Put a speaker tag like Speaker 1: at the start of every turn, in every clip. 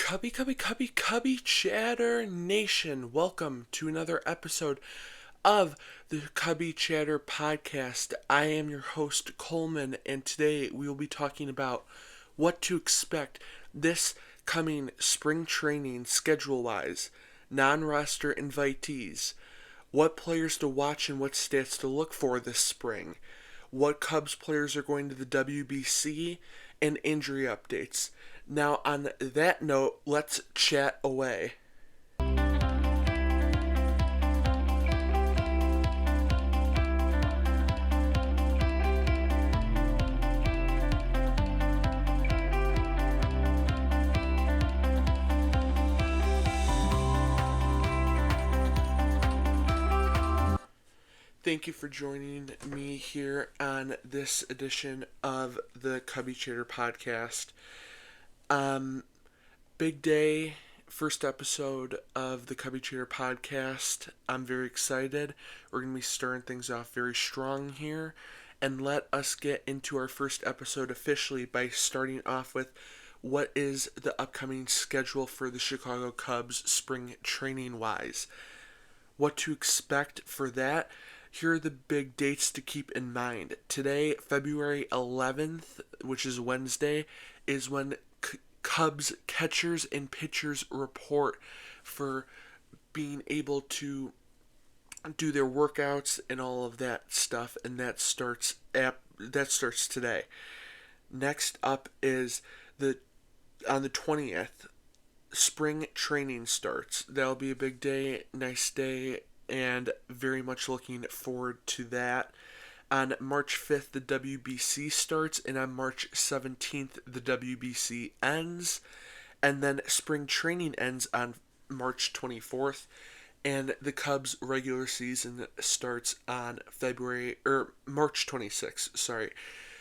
Speaker 1: Cubby Chatter Nation. Welcome to another episode of the Cubby Chatter podcast. I am your host, Coleman, and today we will be talking about what to expect this coming spring training schedule-wise, non-roster invitees, what players to watch and what stats to look for this spring, what Cubs players are going to the WBC, and injury updates. Now, on that note, let's chat away. Thank you for joining me here on this edition of the Cubby Chatter podcast. Big day, first episode of the Cubby Chatter podcast. I'm very excited. We're going to be starting things off very strong here. And let us get into our first episode officially by starting off with what is the upcoming schedule for the Chicago Cubs spring training wise. What to expect for that. Here are the big dates to keep in mind. Today, February 11th, which is Wednesday, is when Cubs catchers and pitchers report for being able to do their workouts and all of that stuff, and that starts today. Next up is on the 20th, spring training starts. That'll be a big day, nice day, and very much looking forward to that. On March 5th, the WBC starts, and on March 17th, the WBC ends, and then spring training ends on March 24th, and the Cubs' regular season starts on March 26th, sorry.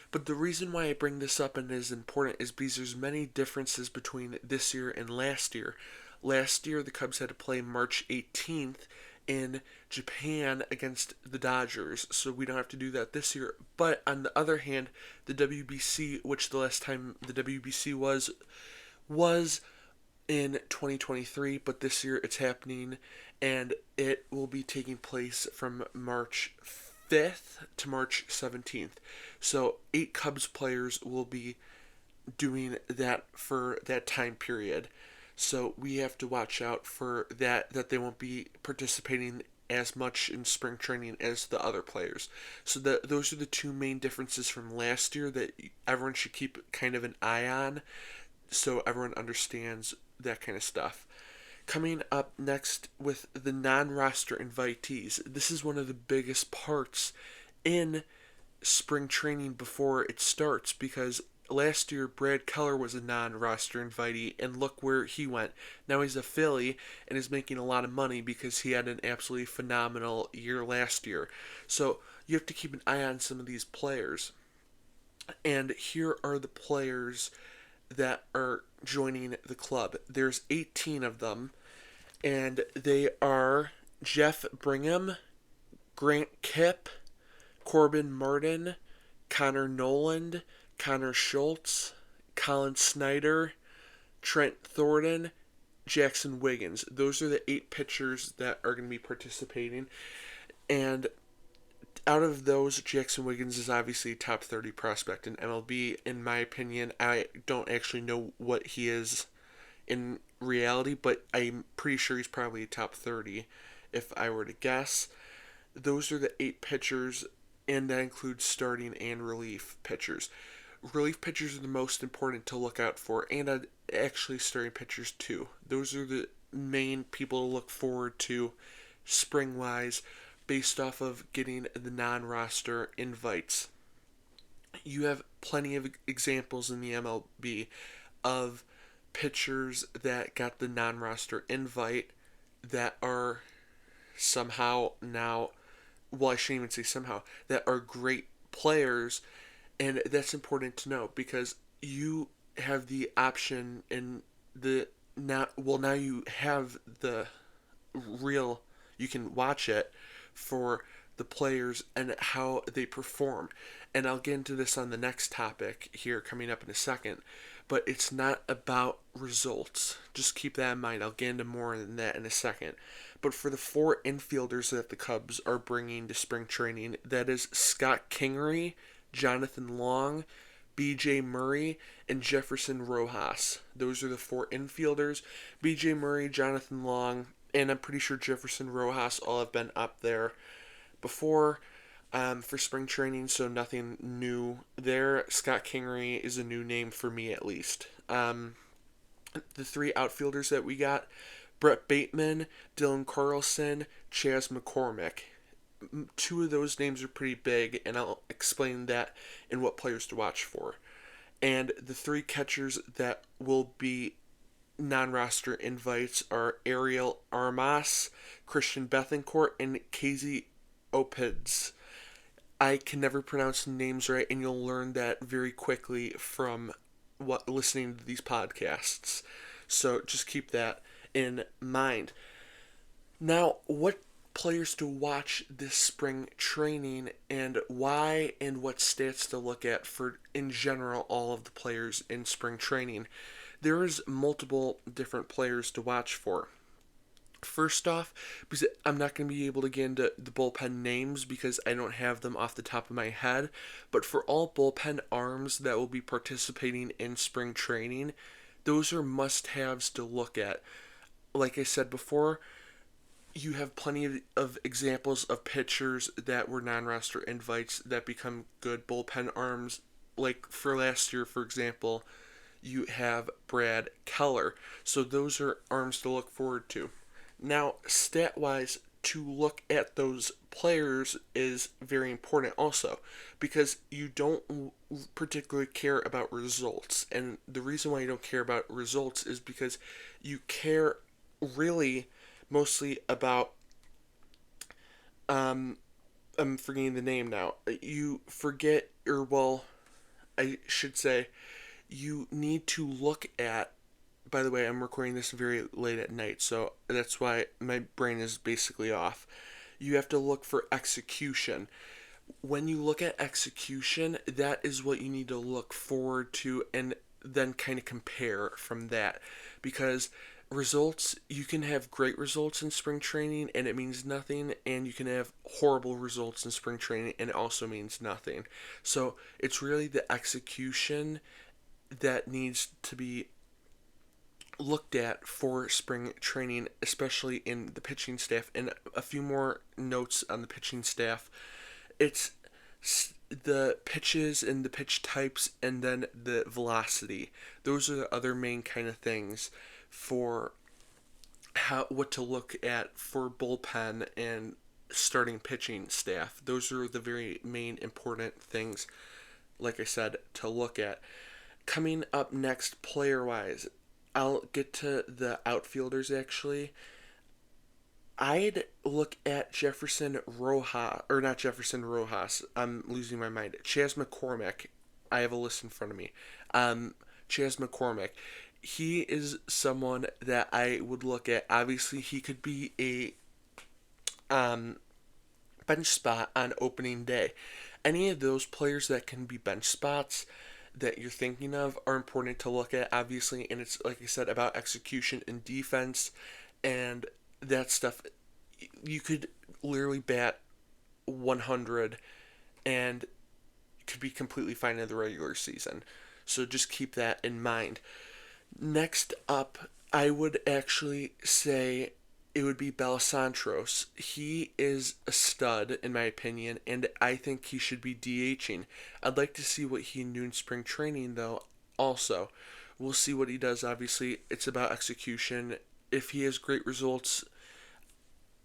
Speaker 1: But the reason why I bring this up and is important is because there's many differences between this year and last year. Last year, the Cubs had to play March 18th, in Japan against the Dodgers, so we don't have to do that this year. But on the other hand, the WBC, which the last time the WBC was in 2023, but this year it's happening, and it will be taking place from March 5th to March 17th. So 8 Cubs players will be doing that for that time period. So we have to watch out for that they won't be participating as much in spring training as the other players. So those are the two main differences from last year that everyone should keep kind of an eye on, so everyone understands that kind of stuff. Coming up next with the non-roster invitees. This is one of the biggest parts in spring training before it starts, because last year, Brad Keller was a non-roster invitee, and look where he went. Now he's a Philly and is making a lot of money because he had an absolutely phenomenal year last year. So you have to keep an eye on some of these players. And here are the players that are joining the club. There's 18 of them, and they are Jeff Brigham, Grant Kipp, Corbin Martin, Connor Noland, Connor Schultz, Colin Snyder, Trent Thornton, Jackson Wiggins. Those are the 8 pitchers that are going to be participating. And out of those, Jackson Wiggins is obviously a top 30 prospect in MLB. In my opinion, I don't actually know what he is in reality, but I'm pretty sure he's probably a top 30 if I were to guess. Those are the 8 pitchers, and that includes starting and relief pitchers. Relief pitchers are the most important to look out for, and actually starting pitchers too. Those are the main people to look forward to spring-wise based off of getting the non-roster invites. You have plenty of examples in the MLB of pitchers that got the non-roster invite that are somehow now, well, I shouldn't even say somehow, that are great players. And that's important to know because you have the option now you have the real, you can watch it for the players and how they perform. And I'll get into this on the next topic here coming up in a second. but it's not about results. Just keep that in mind. I'll get into more than that in a second. But for the 4 infielders that the Cubs are bringing to spring training, that is Scott Kingery, Jonathan Long, BJ Murray, and Jefferson Rojas. Those are the 4 infielders. BJ Murray, Jonathan Long, and I'm pretty sure Jefferson Rojas all have been up there before for spring training, so nothing new there. Scott Kingery is a new name for me at least. The 3 outfielders that we got, Brett Bateman, Dylan Carlson, Chas McCormick. 2 of those names are pretty big, and I'll explain that and what players to watch for. And the 3 catchers that will be non-roster invites are Ariel Armas, Christian Bethencourt, and Casey Opids. I can never pronounce names right, and you'll learn that very quickly from listening to these podcasts. So just keep that in mind. Now, what players to watch this spring training, and why, and what stats to look at for, in general, all of the players in spring training. There's multiple different players to watch for. First off, because I'm not going to be able to get into the bullpen names because I don't have them off the top of my head, but for all bullpen arms that will be participating in spring training, those are must-haves to look at. Like I said before, you have plenty of examples of pitchers that were non-roster invites that become good bullpen arms. Like for last year, for example, you have Brad Keller. So those are arms to look forward to. Now, stat-wise, to look at those players is very important also, because you don't particularly care about results. And the reason why you don't care about results is because you care really mostly about, I'm forgetting the name now. You forget, or well, I should say, you need to look at, by the way, I'm recording this very late at night, so that's why my brain is basically off. You have to look for execution. When you look at execution, that is what you need to look forward to and then kind of compare from that. Because results, you can have great results in spring training and it means nothing, and you can have horrible results in spring training and it also means nothing. So it's really the execution that needs to be looked at for spring training, especially in the pitching staff. And a few more notes on the pitching staff. It's the pitches and the pitch types, and then the velocity. Those are the other main kind of things for what to look at for bullpen and starting pitching staff. Those are the very main important things, like I said, to look at. Coming up next, player-wise, I'll get to the outfielders, actually. I'd look at Jefferson Rojas, or not Jefferson Rojas, I'm losing my mind. Chas McCormick, I have a list in front of me. Chas McCormick, he is someone that I would look at. Obviously, he could be a bench spot on opening day. Any of those players that can be bench spots that you're thinking of are important to look at, obviously, and it's, like I said, about execution and defense, and that stuff. You could literally bat 100 and could be completely fine in the regular season. So just keep that in mind. Next up, I would actually say it would be Belisantros. He is a stud, in my opinion, and I think he should be DHing. I'd like to see what he can do in spring training, though, also. We'll see what he does, obviously. It's about execution. If he has great results,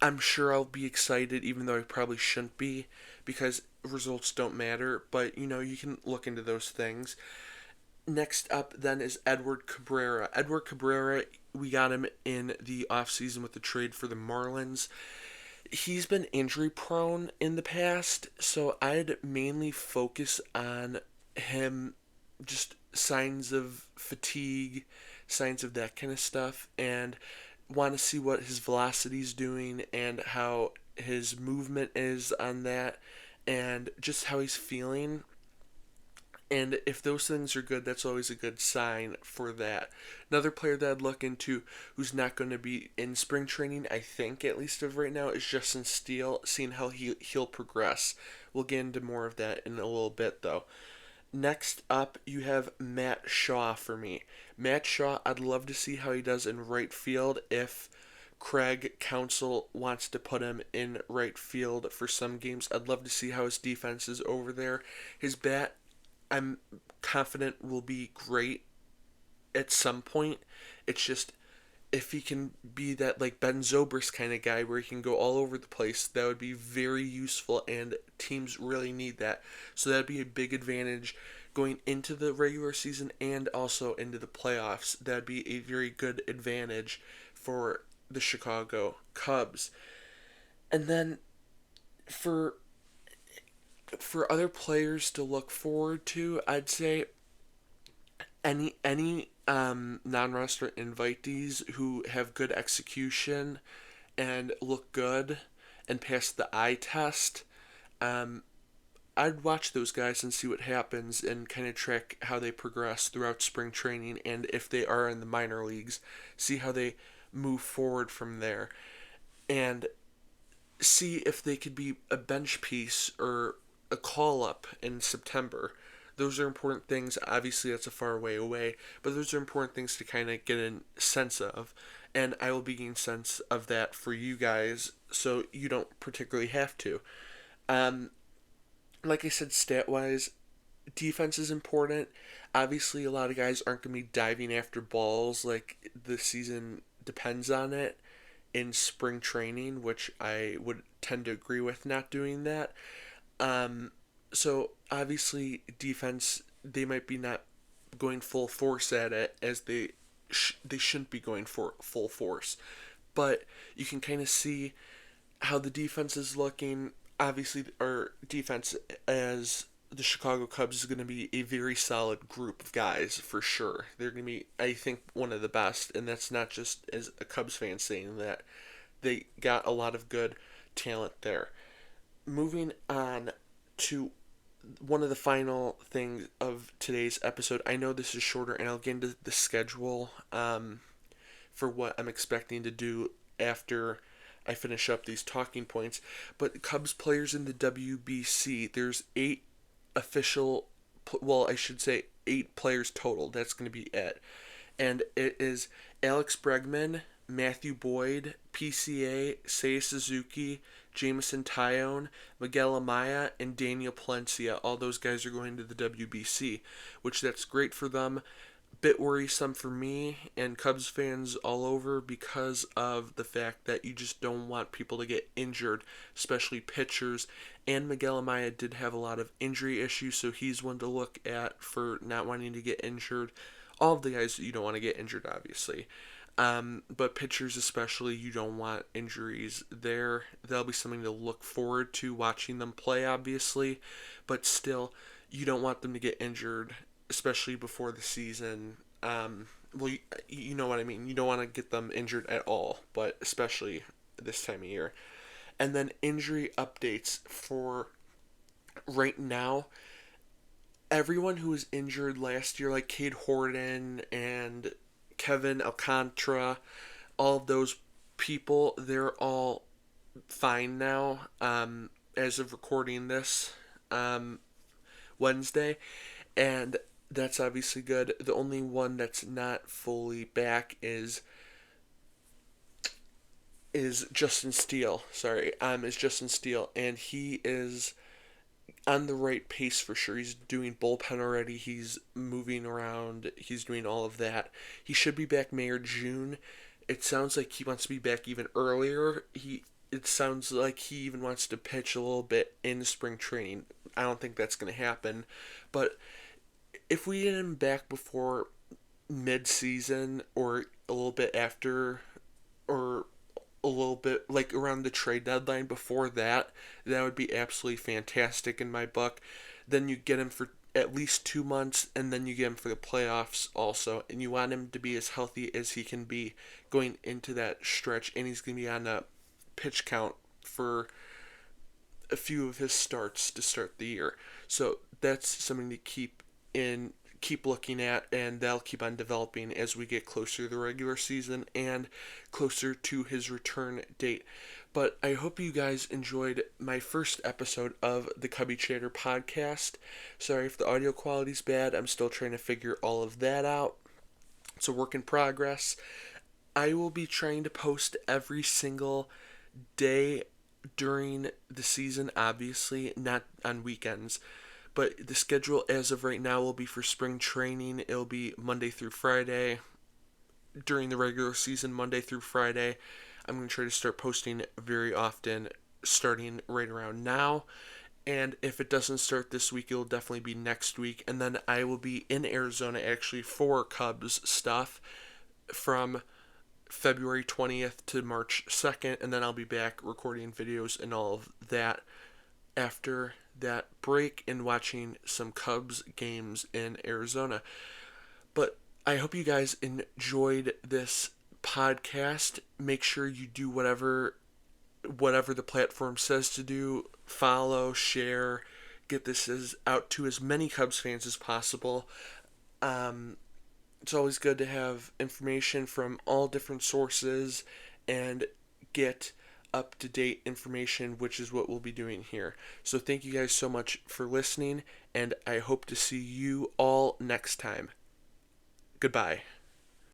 Speaker 1: I'm sure I'll be excited, even though I probably shouldn't be, because results don't matter. But, you can look into those things. Next up, then, is Edward Cabrera. Edward Cabrera, we got him in the offseason with the trade for the Marlins. He's been injury prone in the past, so I'd mainly focus on him, just signs of fatigue, signs of that kind of stuff, and want to see what his velocity's doing and how his movement is on that, and just how he's feeling. And if those things are good, that's always a good sign for that. Another player that I'd look into who's not going to be in spring training, I think, at least of right now, is Justin Steele, seeing how he'll progress. We'll get into more of that in a little bit, though. Next up, you have Matt Shaw for me. Matt Shaw, I'd love to see how he does in right field if Craig Counsell wants to put him in right field for some games. I'd love to see how his defense is over there. His bat, I'm confident, will be great at some point. It's just if he can be that like Ben Zobrist kind of guy where he can go all over the place, that would be very useful, and teams really need that. So that'd be a big advantage going into the regular season and also into the playoffs. That'd be a very good advantage for the Chicago Cubs. And then for other players to look forward to, I'd say any non-roster invitees who have good execution and look good and pass the eye test. Um, I'd watch those guys and see what happens and kind of track how they progress throughout spring training, and if they are in the minor leagues, see how they move forward from there and see if they could be a bench piece or a call up in September. Those are important things. Obviously, that's a far way away, but those are important things to kind of get a sense of. And I will be getting sense of that for you guys, so you don't particularly have to. Um, like I said, stat wise, defense is important. Obviously, a lot of guys aren't going to be diving after balls like the season depends on it in spring training, which I would tend to agree with not doing that. Um, so obviously defense, they might be not going full force at it as they shouldn't be going for full force, but you can kind of see how the defense is looking. Obviously, our defense as the Chicago Cubs is going to be a very solid group of guys for sure. They're going to be, I think, one of the best, and that's not just as a Cubs fan saying that. They got a lot of good talent there. Moving on to one of the final things of today's episode. I know this is shorter, and I'll get into the schedule for what I'm expecting to do after I finish up these talking points. But Cubs players in the WBC, there's 8 official, well, I should say 8 players total. That's going to be it. And it is Alex Bregman, Matthew Boyd, PCA, Seiya Suzuki, Jameson Tyone, Miguel Amaya, and Daniel Palencia. All those guys are going to the WBC, which that's great for them. Bit worrisome for me and Cubs fans all over because of the fact that you just don't want people to get injured, especially pitchers. And Miguel Amaya did have a lot of injury issues, so he's one to look at for not wanting to get injured. All of the guys you don't want to get injured, obviously. But pitchers especially, you don't want injuries there. That'll be something to look forward to watching them play, obviously. But still, you don't want them to get injured, especially before the season. Well, you know what I mean. You don't want to get them injured at all, but especially this time of year. And then injury updates for right now. Everyone who was injured last year, like Cade Horton and Kevin Alcantara, all of those people, they're all fine now as of recording this Wednesday. And that's obviously good. The only one that's not fully back is Justin Steele. Is Justin Steele, and he is on the right pace for sure. He's doing bullpen already. He's moving around. He's doing all of that. He should be back May or June. It sounds like he wants to be back even earlier. It sounds like he even wants to pitch a little bit in spring training. I don't think that's going to happen, but if we get him back before mid-season or a little bit after, or a little bit like around the trade deadline before that, that would be absolutely fantastic in my book. Then you get him for at least 2 months, and then you get him for the playoffs also, and you want him to be as healthy as he can be going into that stretch, and he's going to be on a pitch count for a few of his starts to start the year. So that's something to keep in keep looking at, and that'll keep on developing as we get closer to the regular season and closer to his return date. But I hope you guys enjoyed my first episode of the Cubby Chatter podcast. Sorry if the audio quality's bad. I'm still trying to figure all of that out. It's a work in progress. I will be trying to post every single day during the season, obviously, not on weekends. But the schedule as of right now will be for spring training. It'll be Monday through Friday. During the regular season, Monday through Friday. I'm going to try to start posting very often, starting right around now. And if it doesn't start this week, it'll definitely be next week. And then I will be in Arizona actually for Cubs stuff from February 20th to March 2nd. And then I'll be back recording videos and all of that after that break and watching some Cubs games in Arizona. But I hope you guys enjoyed this podcast. Make sure you do whatever the platform says to do. Follow, share, get this out to as many Cubs fans as possible. It's always good to have information from all different sources and get up-to-date information, which is what we'll be doing here. So thank you guys so much for listening, and I hope to see you all next time. Goodbye.